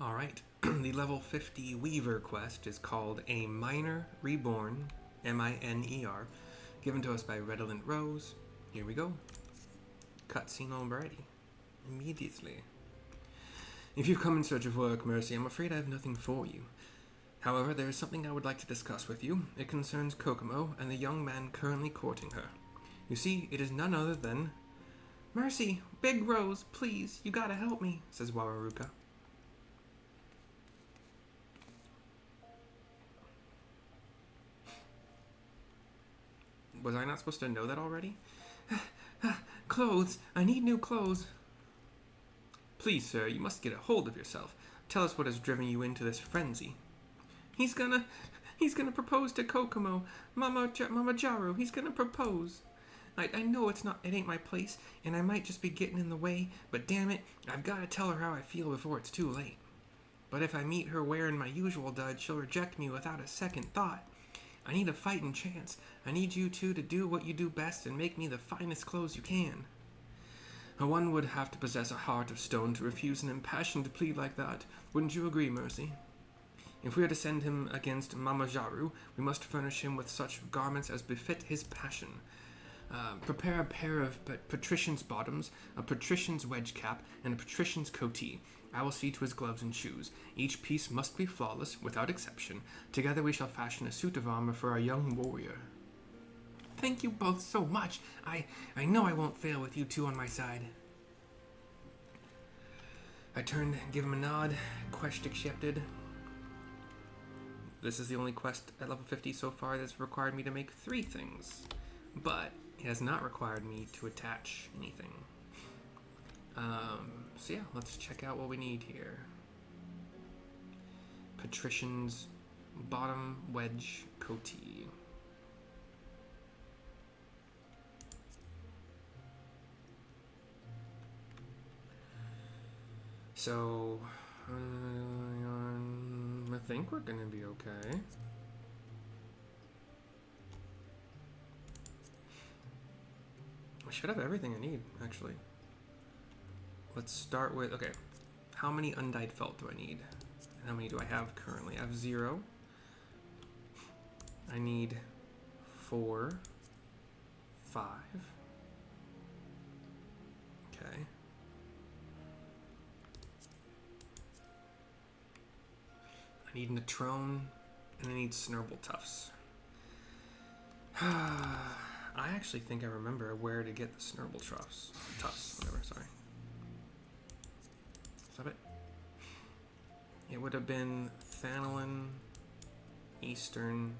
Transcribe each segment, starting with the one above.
Alright, the level 50 Weaver quest is called A Minor Reborn, M-I-N-E-R, given to us by Redolent Rose. Here we go. Cutscene already. Immediately. If you've come in search of work, Mercy, I'm afraid I have nothing for you. However, there is something I would like to discuss with you. It concerns Kokomo and the young man currently courting her. You see, it is none other than... Mercy, Big Rose, please, you gotta help me, says Wawarukka. Was I not supposed to know that already? Clothes! I need new clothes! Please, sir, you must get a hold of yourself. Tell us what has driven you into this frenzy. He's gonna propose to Kokomo. Mamajaru, he's gonna propose. I know it ain't my place, and I might just be getting in the way, but damn it, I've gotta tell her how I feel before it's too late. But if I meet her wearing my usual duds, she'll reject me without a second thought. I need a fighting chance. I need you two to do what you do best and make me the finest clothes you can. One would have to possess a heart of stone to refuse an impassioned plea like that. Wouldn't you agree, Mercy? If we are to send him against Mamajaru, we must furnish him with such garments as befit his passion. Prepare a pair of patrician's bottoms, a patrician's wedge cap, and a patrician's coatee. I will see to his gloves and shoes. Each piece must be flawless, without exception. Together we shall fashion a suit of armor for our young warrior. Thank you both so much. I know I won't fail with you two on my side. I turn, give him a nod. Quest accepted. This is the only quest at level 50 so far that's required me to make 3 things. But it has not required me to attach anything. So yeah, let's check out what we need here. Patrician's bottom wedge coatee. So, I think we're gonna be okay. I should have everything I need, actually. Let's start with, okay, how many undyed felt do I need? And how many do I have currently? I have 0. I need 4, 5. Okay. I need Natrone, and I need Snurble Tufts. I actually think I remember where to get the Snurble Tufts. Whatever, sorry. Is that it? It would have been Thanolin, Eastern,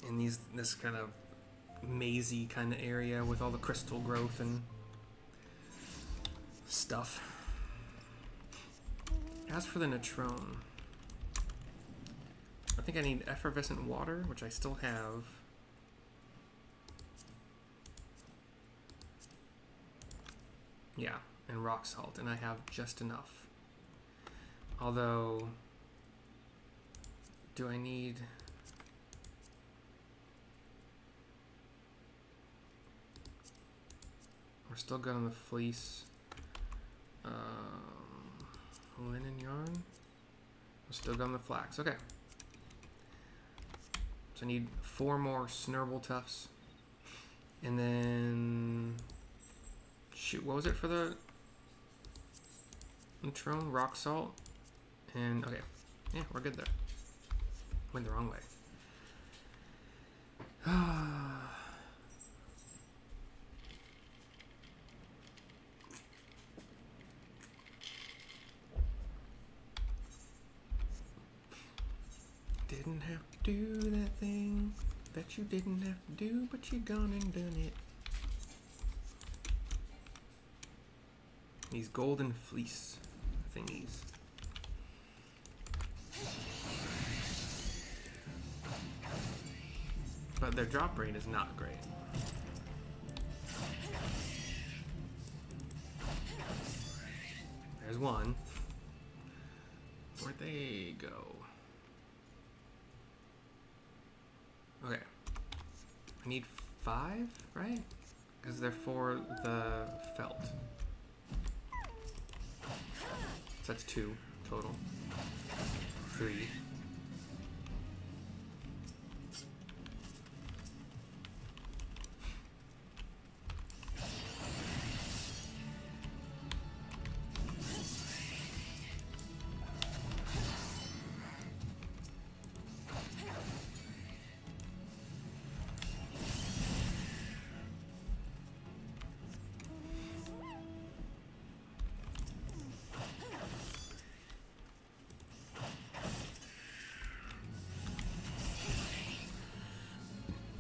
in this kind of mazy kind of area with all the crystal growth and stuff. As for the Natrone, I think I need effervescent water, which I still have. Yeah, and rock salt, and I have just enough. Although, do I need... We're still good on the fleece. Linen yarn. We're still good on the flax. Okay. So I need 4 more Snurble Tufts. And then... Shoot, what was it for the Natrone? Rock salt. And, okay. Yeah, we're good there. Went the wrong way. Didn't have to do that thing that you didn't have to do, but you gone and done it. These golden fleece thingies. But their drop rate is not great. There's one. Where'd they go? Okay. I need 5, right? Because they're for the felt. So that's 2 total. 3.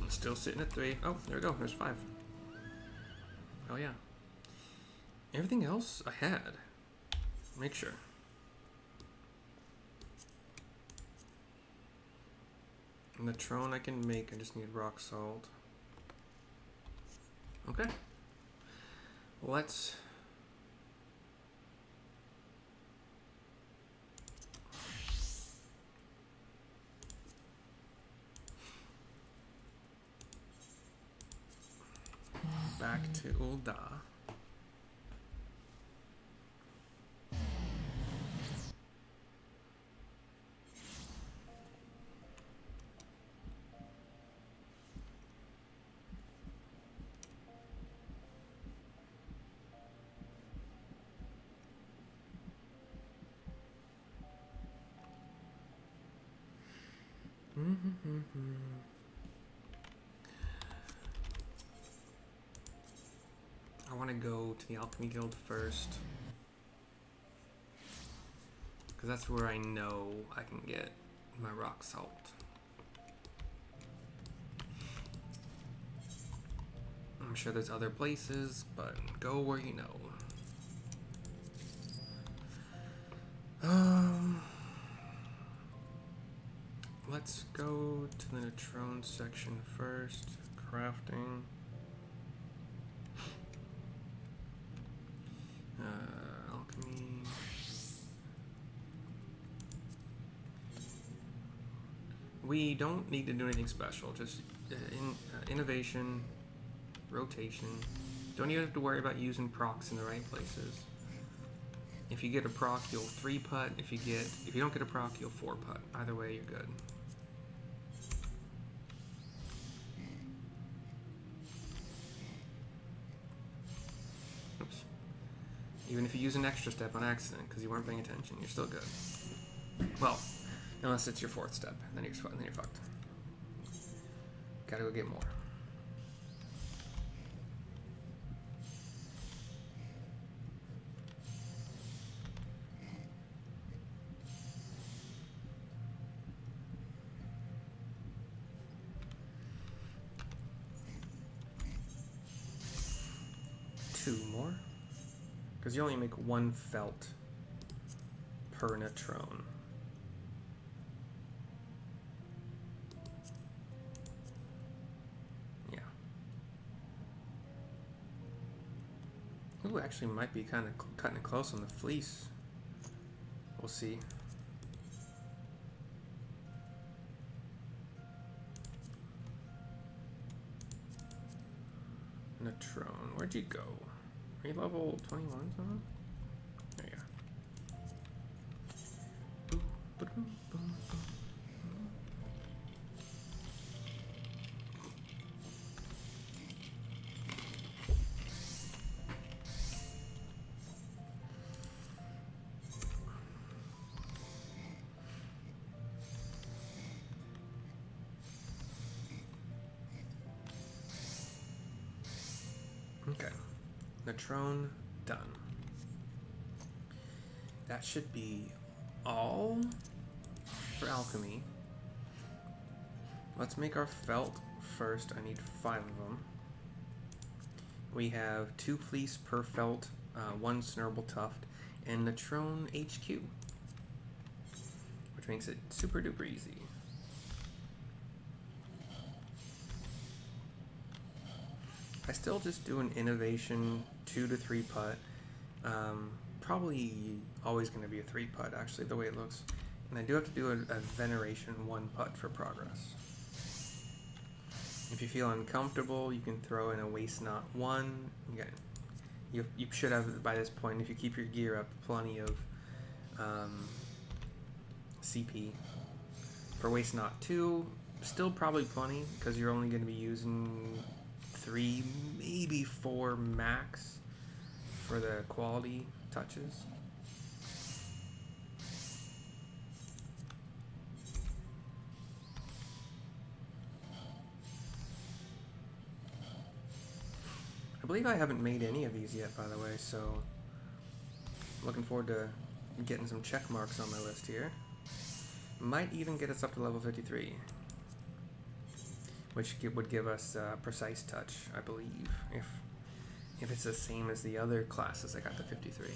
Still sitting at 3. Oh, there we go. There's 5. Oh, yeah. Everything else I had. Make sure. And the Trone I can make. I just need rock salt. Okay. Let's... back to Ul'dah. I want to go to the Alchemy Guild first, because that's where I know I can get my rock salt. I'm sure there's other places, but go where you know. Let's go to the Neutron section first. Crafting. Alchemy. We don't need to do anything special. Just innovation, rotation. Don't even have to worry about using procs in the right places. If you get a proc, you'll 3-putt. If you don't get a proc, you'll 4-putt. Either way, you're good. Oops. Even if you use an extra step on accident because you weren't paying attention, you're still good. Well, unless it's your 4th step, then you're fucked. Gotta go get more. Two more, because you only make 1 felt per Neutron. Yeah. Ooh, actually might be kind of cutting it close on the fleece. We'll see. Neutron, where'd you go? Are you level 21 something? There you go. Okay, Neutron done. That should be all for alchemy. Let's make our felt first. I need 5 of them. We have 2 fleece per felt, 1 snurble tuft, and Neutron HQ, which makes it super duper easy. I still just do an innovation 2 to 3 putt. Probably always going to be a 3-putt, actually, the way it looks. And I do have to do a veneration 1 putt for progress. If you feel uncomfortable, you can throw in a waste knot 1. You should have, by this point, if you keep your gear up, plenty of CP. For waste not 2, still probably plenty, because you're only going to be using 3, maybe 4 max for the quality touches. I believe I haven't made any of these yet, by the way, so looking forward to getting some check marks on my list here. Might even get us up to level 53, which would give us precise touch, I believe, if it's the same as the other classes I got to 53.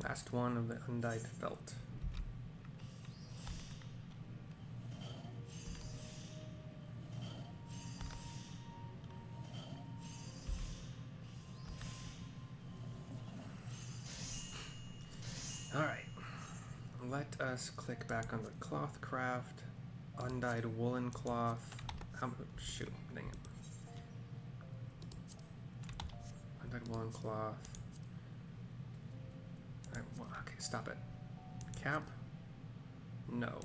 Last one of the undyed felt. Alright, let us click back on the cloth craft, undyed woolen cloth. Shoot, dang it. Undyed woolen cloth. Okay, stop it. Cap? No.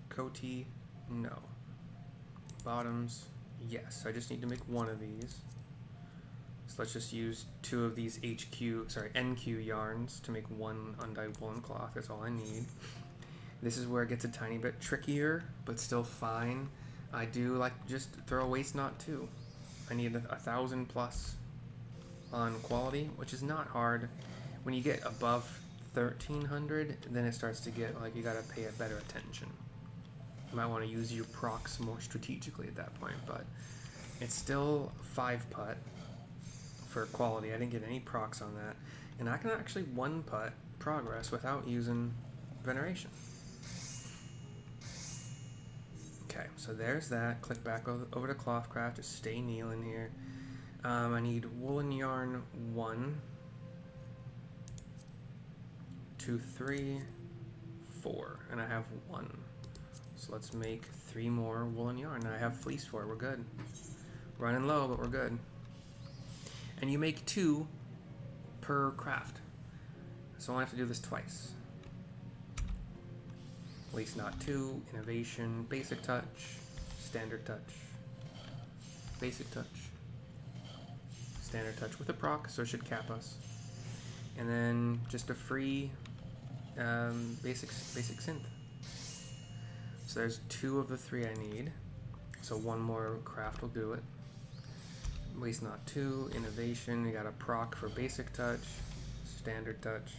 Coatee? No. Bottoms? Yes. I just need to make one of these. So let's just use 2 of these NQ yarns to make one undyed woolen cloth. That's all I need. This is where it gets a tiny bit trickier, but still fine. I do like to just throw a waste knot too. I need 1,000 plus on quality, which is not hard. When you get above 1,300, then it starts to get like you gotta pay a better attention. You might want to use your procs more strategically at that point, but it's still 5 putt for quality. I didn't get any procs on that, and I can actually 1 putt progress without using veneration. Okay, so there's that. Click back over to Clothcraft. Just stay kneeling here. I need woolen yarn 1, 2, 3, 4, and I have 1. So let's make 3 more woolen yarn. I have fleece for it. We're good. Running low, but we're good. And you make 2 per craft. So I only have to do this twice. Waste not 2, innovation, basic touch, standard touch, basic touch, standard touch with a proc, so it should cap us. And then just a free basic synth. So there's 2 of the 3 I need. So 1 more craft will do it. Waste not 2, innovation, you got a proc for basic touch, standard touch,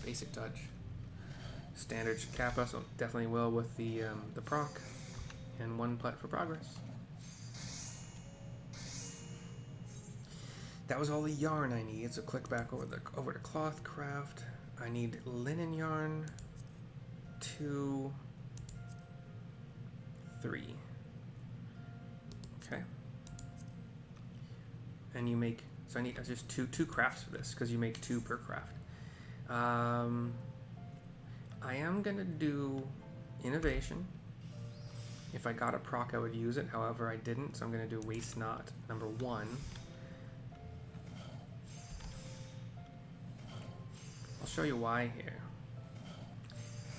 basic touch. Standard should cap us, so definitely will with the proc, and 1 putt for progress. That was all the yarn I need, so click back over to Clothcraft. I need linen yarn, 2, 3. Okay. And you make, so I need just two crafts for this, because you make 2 per craft. I am gonna do innovation. If I got a proc, I would use it. However, I didn't, so I'm gonna do waste not number 1. I'll show you why here.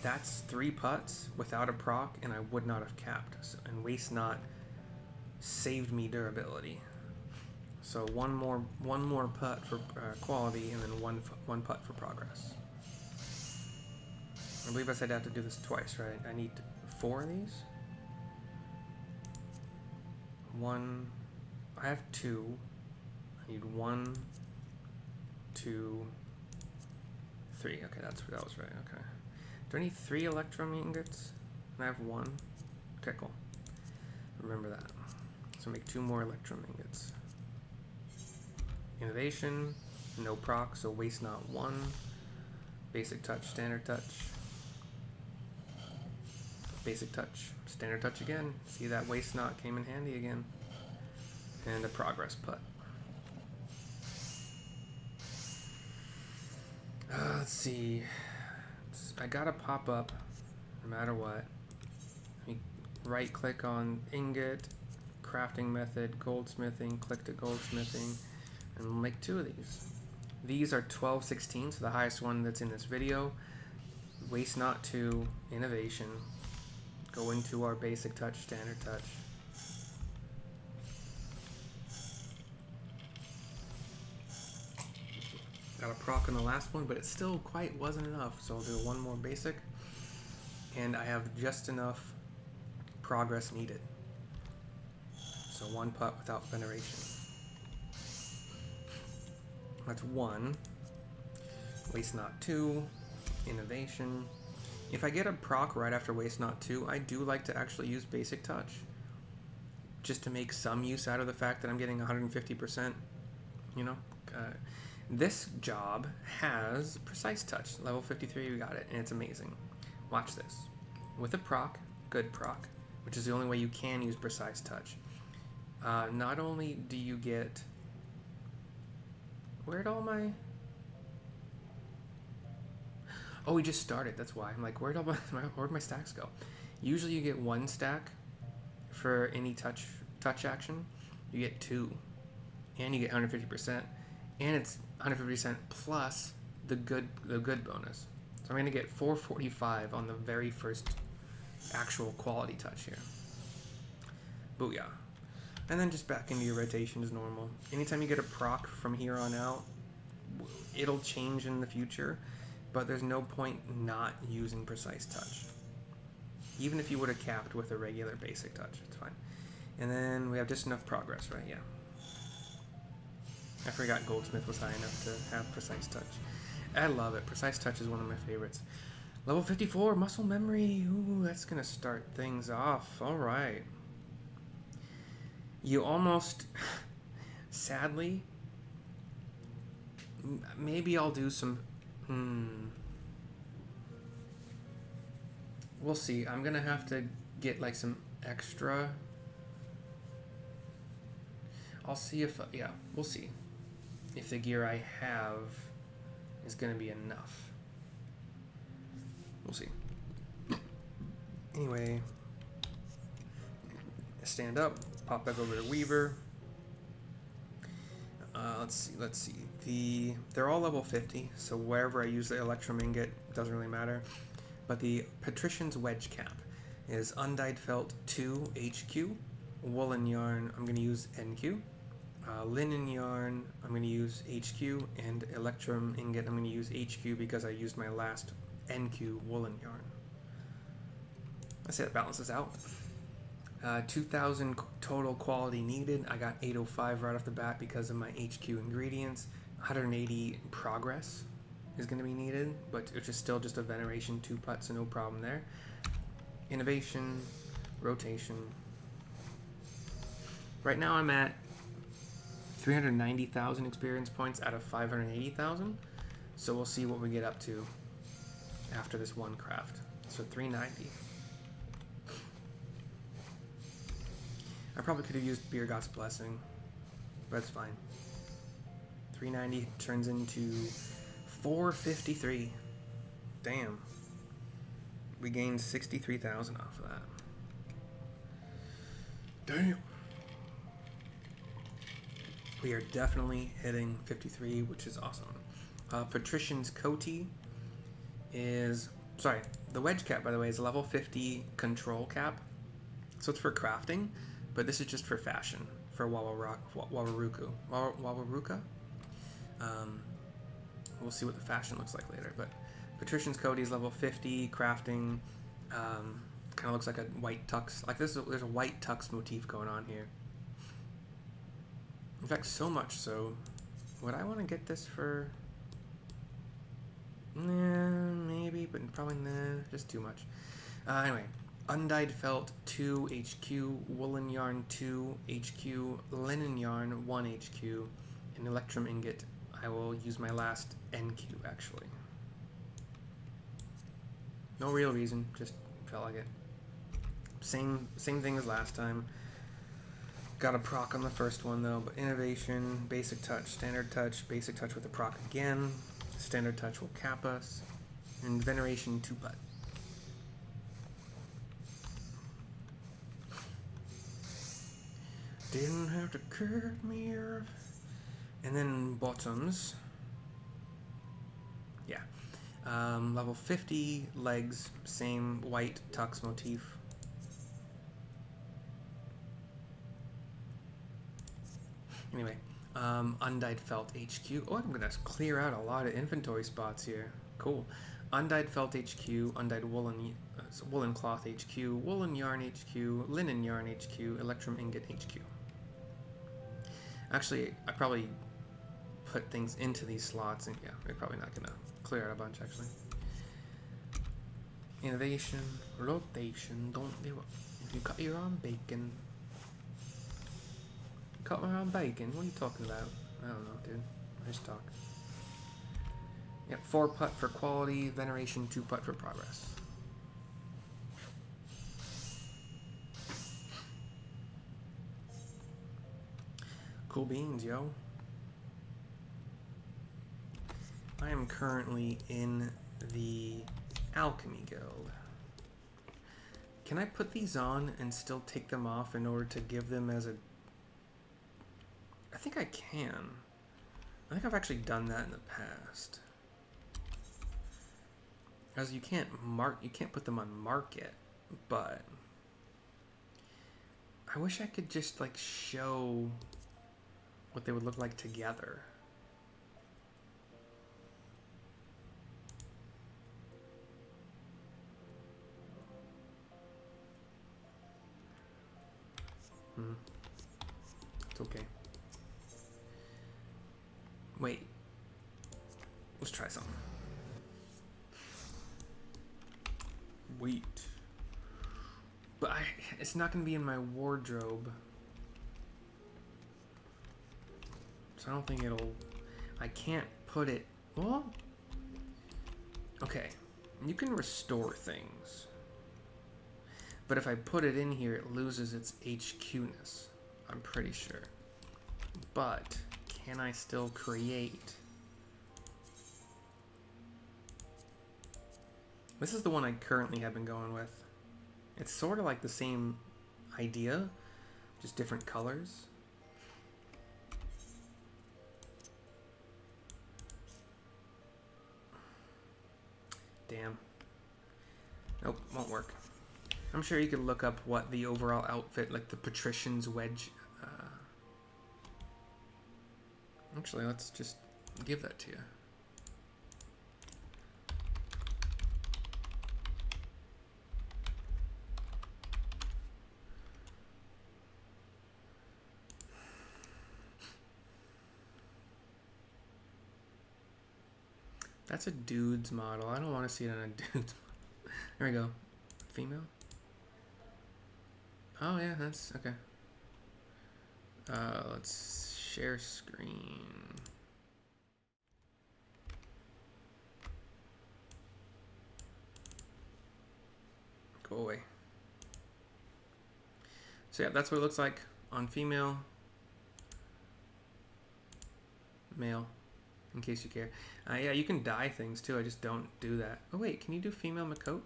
That's 3 putts without a proc, and I would not have capped. So, and waste not saved me durability. So one more putt for quality, and then one putt for progress. I believe I said I have to do this twice, right? I need 4 of these. 1. I have 2. I need 1, 2, 3. Okay, that was right. Okay. Do I need 3 electrum ingots? And I have 1. Okay, cool. Remember that. So make 2 more electrum ingots. Innovation, no proc, so waste not 1. Basic touch, standard touch. Basic touch, standard touch again. See, that waste not came in handy again. And a progress putt. Let's see. I gotta pop up no matter what. right click on ingot, crafting method, goldsmithing, click to goldsmithing, and we'll make 2 of these. These are 1216, so the highest one that's in this video. Waste not 2, innovation. Go into our basic touch, standard touch. Got a proc on the last one, but it still quite wasn't enough, so I'll do 1 more basic. And I have just enough progress needed. So 1 putt without veneration. That's 1. Waste not 2. Innovation. If I get a proc right after waste not 2, I do like to actually use basic touch. Just to make some use out of the fact that I'm getting 150%, you know? This job has precise touch. Level 53, we got it, and it's amazing. Watch this. With a proc, good proc, which is the only way you can use precise touch. Not only do you get... Where'd all my... Oh, we just started, that's why. I'm like, where'd my stacks go? Usually you get 1 stack for any touch action. You get 2. And you get 150%. And it's 150% plus the good bonus. So I'm going to get 445 on the very first actual quality touch here. Booyah. And then just back into your rotation as normal. Anytime you get a proc from here on out, it'll change in the future, but there's no point not using precise touch. Even if you would have capped with a regular basic touch, it's fine. And then we have just enough progress, right? Yeah. I forgot Goldsmith was high enough to have precise touch. I love it. Precise touch is one of my favorites. Level 54, muscle memory. Ooh, that's going to start things off. All right. You almost, sadly, maybe I'll do some, we'll see. I'm going to have to get like some extra. I'll see if, yeah, we'll see if the gear I have is going to be enough. We'll see. Anyway, stand up, pop back over to Weaver. Let's see. They're all level 50, so wherever I use the Electrum Ingot, doesn't really matter. But the Patrician's Wedge Cap is Undyed Felt 2 HQ, Woolen Yarn, I'm going to use NQ. Linen Yarn, I'm going to use HQ, and Electrum Ingot, I'm going to use HQ because I used my last NQ Woolen Yarn. I say that balances out. 2,000 total quality needed. I got 805 right off the bat because of my HQ ingredients. 180 progress is going to be needed, but which is still just a veneration 2-putt, so no problem there. Innovation, rotation. Right now I'm at 390,000 experience points out of 580,000. So we'll see what we get up to after this one craft. So 390. I probably could have used Beer God's Blessing, but it's fine. 390 turns into 453. Damn. We gained 63,000 off of that. Damn. We are definitely hitting 53, which is awesome. Patrician's Coatee is... Sorry, the Wedge Cap, by the way, is a level 50 control cap. So it's for crafting, but this is just for fashion, for Wawarukka. Wawarukka? We'll see what the fashion looks like later, but Patrician's Coatee is level 50, crafting, kind of looks like a white tux. Like there's a white tux motif going on here. In fact, so much so, would I want to get this for... Nah, maybe, but probably nah, just too much. Anyway, Undyed Felt 2 HQ, Woolen Yarn 2 HQ, Linen Yarn 1 HQ, and Electrum Ingot. I will use my last NQ, actually. No real reason, just felt like it. Same thing as last time. Got a proc on the first one though, but innovation, basic touch, standard touch, basic touch with a proc again. Standard touch will cap us, and veneration 2-putt. Didn't have to cut me off. And then bottoms. Yeah. Level 50, legs, same white tux motif. Anyway, undyed felt HQ. Oh, I'm gonna clear out a lot of inventory spots here. Cool. Undyed felt HQ, undyed woolen cloth HQ, woolen yarn HQ, linen yarn HQ, electrum ingot HQ. Actually, I probably put things into these slots, and yeah, we're probably not gonna clear out a bunch actually. Innovation, rotation, don't give up. If you cut your own bacon. Cut my own bacon? What are you talking about? I don't know, dude. I just talk. Yep, 4 putt for quality, veneration, 2 putt for progress. Cool beans, yo. I am currently in the Alchemy Guild. Can I put these on and still take them off in order to give them as a... I think I can. I think I've actually done that in the past. As you can't put them on market, but I wish I could just like show what they would look like together. It's okay. Wait. Let's try something. Wait. But it's not going to be in my wardrobe. So I don't think I can't put it... Well... Okay. You can restore things. But if I put it in here, it loses its HQ-ness. I'm pretty sure. But can I still create? This is the one I currently have been going with. It's sort of like the same idea, just different colors. Damn. Nope, won't work. I'm sure you could look up what the overall outfit, like the patrician's wedge. Actually, let's just give that to you. That's a dude's model. I don't want to see it on a dude's model. There we go. Female? Oh yeah, that's okay. Let's share screen. Go away. So yeah, that's what it looks like on female. Male, in case you care. Yeah, you can dye things too. I just don't do that. Oh wait, can you do female Makote?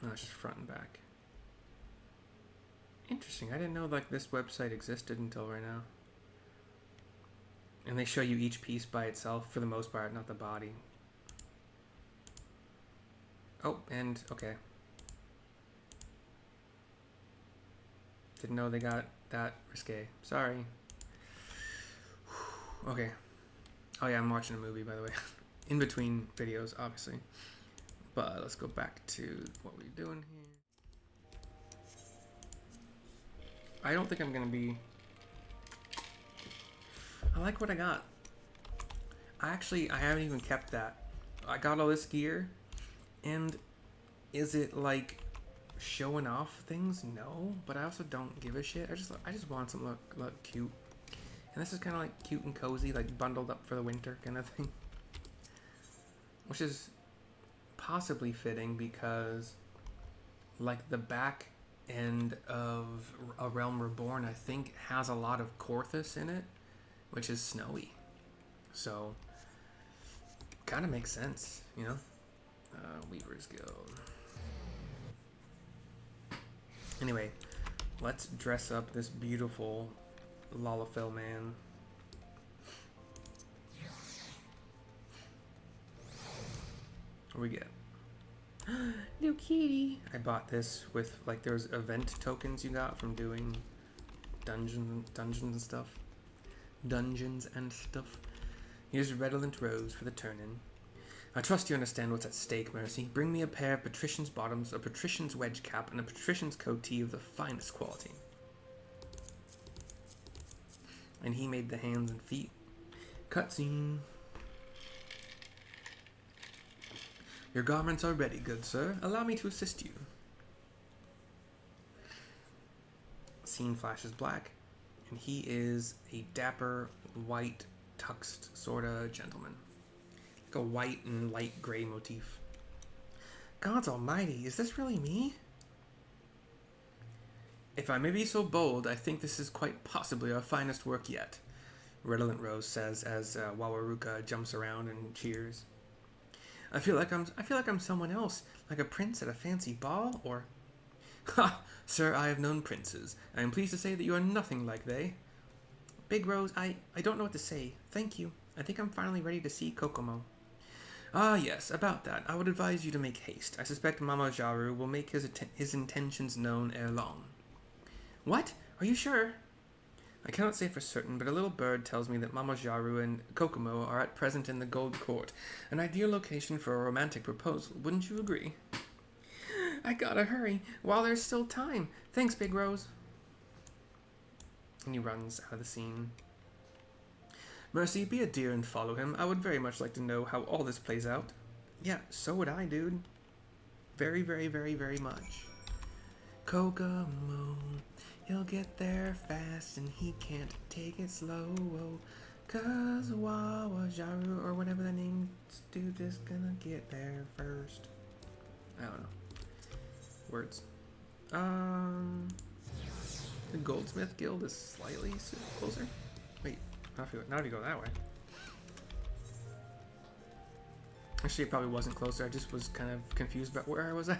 No, it's just front and back. Interesting. I didn't know like this website existed until right now. And they show you each piece by itself for the most part, not the body. Oh, and okay. Didn't know they got that risque. Sorry. Okay. Oh yeah, I'm watching a movie, by the way. In between videos, obviously. But let's go back to what we're doing here. I don't think I'm gonna be... I like what I got. I haven't even kept that. I got all this gear, and is it like showing off things? No, but I also don't give a shit. I just want something look cute. And this is kind of like cute and cozy, like bundled up for the winter kind of thing. Which is possibly fitting because like the back end of A Realm Reborn, I think, has a lot of Korthus in it, which is snowy. So, kind of makes sense, you know? Weaver's Guild. Anyway, Let's dress up this beautiful Lalafell man. What do we get? Little kitty. I bought this with, like, there's event tokens you got from doing dungeons and stuff. Dungeons and stuff. Here's a redolent rose for the turn-in. I trust you understand what's at stake, Mercy. Bring me a pair of patrician's bottoms, a patrician's wedge cap, and a patrician's coatee of the finest quality. And he made the hands and feet. Cutscene. Your garments are ready, good sir. Allow me to assist you. Scene flashes black, and he is a dapper, white, tuxed sorta gentleman. Like a white and light gray motif. Gods almighty, is this really me? If I may be so bold, I think this is quite possibly our finest work yet, Redolent Rose says as Wawarukka jumps around and cheers. I feel like I'm someone else, like a prince at a fancy ball, or... Ha! Sir, I have known princes. I am pleased to say that you are nothing like they. Big Rose, I don't know what to say. Thank you. I think I'm finally ready to see Kokomo. Ah, yes, about that. I would advise you to make haste. I suspect Mamajaru will make his intentions known ere long. What? Are you sure? I cannot say for certain, but a little bird tells me that Mamajaru and Kokomo are at present in the Gold Court, an ideal location for a romantic proposal. Wouldn't you agree? I gotta hurry, while there's still time. Thanks, Big Rose. And he runs out of the scene. Mercy, be a dear and follow him. I would very much like to know how all this plays out. Yeah, so would I, dude. Very, very, very, very much. Kokomo, he'll get there fast and he can't take it slow. Cause Wawarukka, or whatever the name's dude, is gonna get there first. I don't know. Words. The Goldsmith Guild is slightly closer. Wait, not if you go that way. Actually, it probably wasn't closer. I just was kind of confused about where I was at.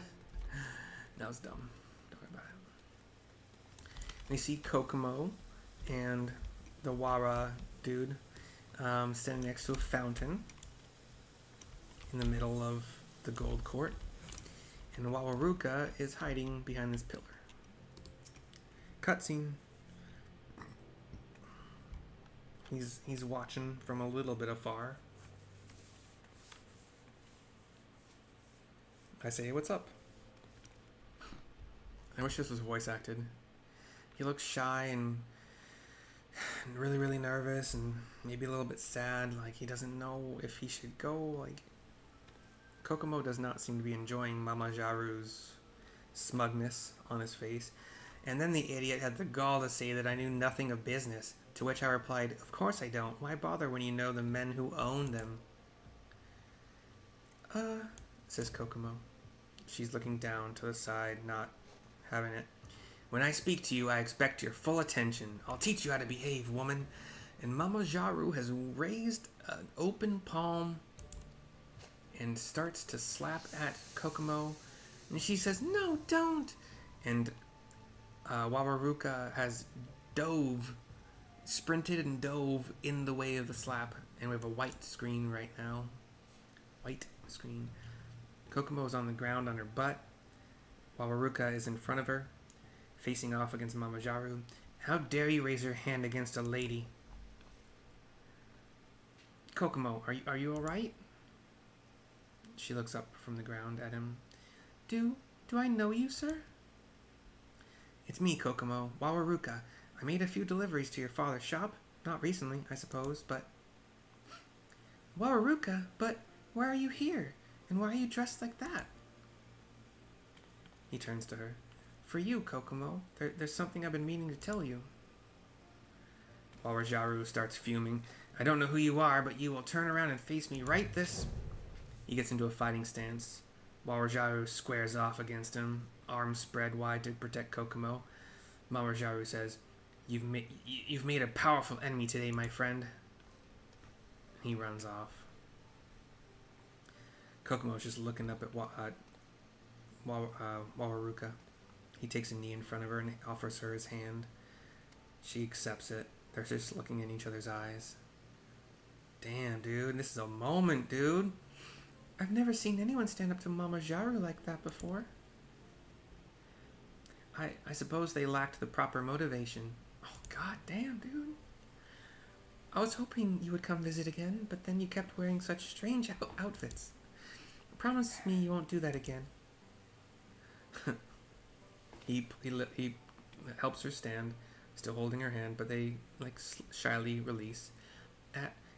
That was dumb. Don't worry about it. We see Kokomo and the Wara dude standing next to a fountain in the middle of the Gold Court. And Wawarukka is hiding behind this pillar. Cutscene. He's watching from a little bit afar. I say, what's up? I wish this was voice acted. He looks shy and really, really nervous and maybe a little bit sad, like he doesn't know if he should go. Like, Kokomo does not seem to be enjoying Mamajaru's smugness on his face. And then the idiot had the gall to say that I knew nothing of business, to which I replied, of course I don't. Why bother when you know the men who own them? Says Kokomo. She's looking down to the side, not having it. When I speak to you, I expect your full attention. I'll teach you how to behave, woman. And Mamajaru has raised an open palm and starts to slap at Kokomo. And she says, no, don't. And Wawarukka has sprinted and dove in the way of the slap. And we have a white screen right now. White screen. Kokomo is on the ground on her butt. Wawarukka is in front of her, facing off against Mamajaru. How dare you raise your hand against a lady? Kokomo, are you alright? She looks up from the ground at him. Do I know you, sir? It's me, Kokomo, Wawarukka. I made a few deliveries to your father's shop. Not recently, I suppose, but... Wawarukka, but why are you here? And why are you dressed like that? He turns to her. For you, Kokomo. There's something I've been meaning to tell you. Wawarjaru starts fuming. I don't know who you are, but you will turn around and face me right this... He gets into a fighting stance. Wawarjaru squares off against him, arms spread wide to protect Kokomo. Mamajaru says, You've made a powerful enemy today, my friend. He runs off. Kokomo's just looking up at Wawarukka. He takes a knee in front of her and offers her his hand. She accepts it. They're just looking in each other's eyes. Damn, dude. This is a moment, dude. I've never seen anyone stand up to Mamajaru like that before. I suppose they lacked the proper motivation. Oh, god damn, dude. I was hoping you would come visit again, but then you kept wearing such strange outfits. Promise me you won't do that again. He helps her stand, still holding her hand, but they shyly release.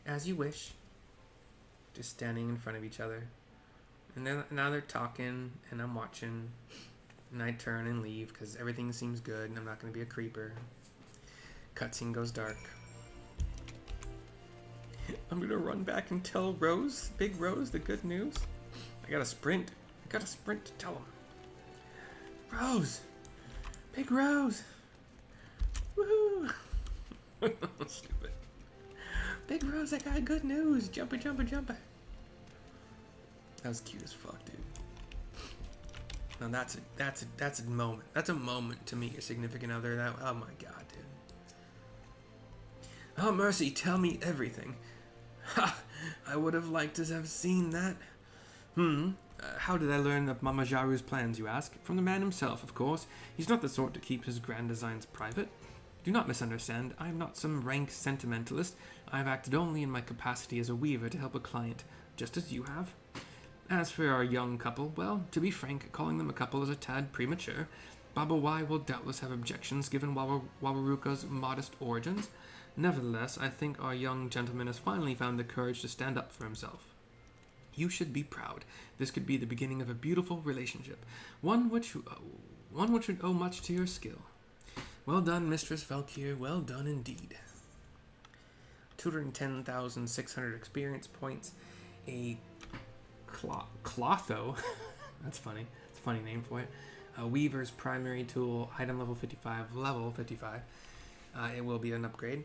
As you wish. Just standing in front of each other. And then now they're talking, and I'm watching, and I turn and leave because everything seems good, and I'm not going to be a creeper. Cutscene goes dark. I'm going to run back and tell Rose, Big Rose, the good news. I gotta sprint to tell him. Rose! Big Rose! Woohoo! Stupid. Big Rose, I got good news! Jumper, jumper, jumper! That was cute as fuck, dude. Now that's a moment. That's a moment to meet your significant other. Oh my god, dude. Oh mercy, tell me everything. Ha! I would have liked to have seen that. How did I learn of Mamajaru's plans, you ask? From the man himself, of course. He's not the sort to keep his grand designs private. Do not misunderstand. I am not some rank sentimentalist. I have acted only in my capacity as a weaver to help a client, just as you have. As for our young couple, well, to be frank, calling them a couple is a tad premature. Baba Y will doubtless have objections given Wawarukka's modest origins. Nevertheless, I think our young gentleman has finally found the courage to stand up for himself. You should be proud. This could be the beginning of a beautiful relationship, one which would owe much to your skill. Well done, Mistress Valkyr. Well done indeed. 210,600 experience points. A Clotho. That's funny. It's a funny name for it. A Weaver's primary tool. Item level 55. Level 55. It will be an upgrade.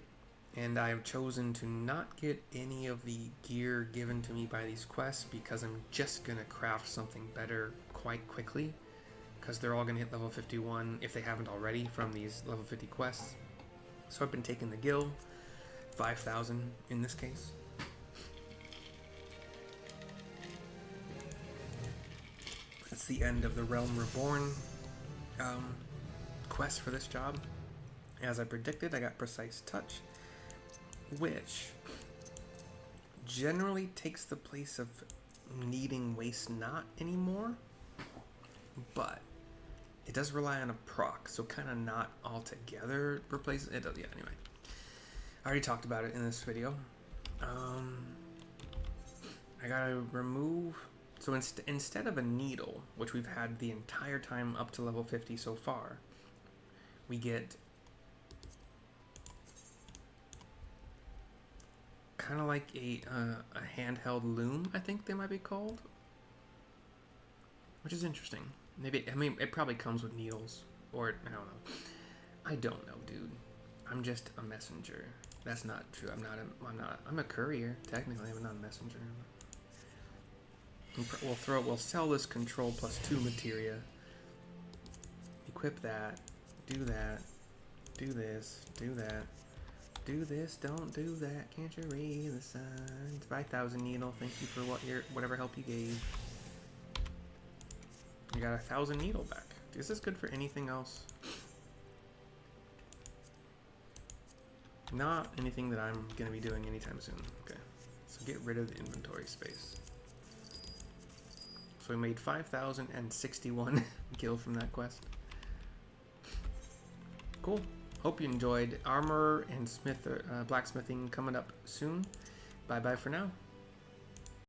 And I have chosen to not get any of the gear given to me by these quests because I'm just going to craft something better quite quickly. Because they're all going to hit level 51 if they haven't already from these level 50 quests. So I've been taking the guild. 5,000 in this case. That's the end of the Realm Reborn quest for this job. As I predicted, I got Precise Touch, which generally takes the place of needing Waste Not anymore, but it does rely on a proc, so kind of not altogether replaces it. Yeah, anyway. I already talked about it in this video. I gotta remove... So instead of a needle, which we've had the entire time up to level 50 so far, we get kind of like a handheld loom, I think they might be called, which is interesting. Maybe, I mean, it probably comes with needles, or I don't know. I don't know, dude. I'm just a messenger. That's not true. I'm a courier technically. I'm not a messenger. We'll sell this control +2 materia. Equip that. Do that. Do this. Do that. Do this. Don't do that. Can't you read the signs? 5,000 needle. Thank you for whatever help you gave. You got 1,000 needle back. Is this good for anything else? Not anything that I'm gonna be doing anytime soon. Okay. So get rid of the inventory space. So we made 5,061 gil from that quest. Cool. Hope you enjoyed. Armor and blacksmithing coming up soon. Bye bye for now.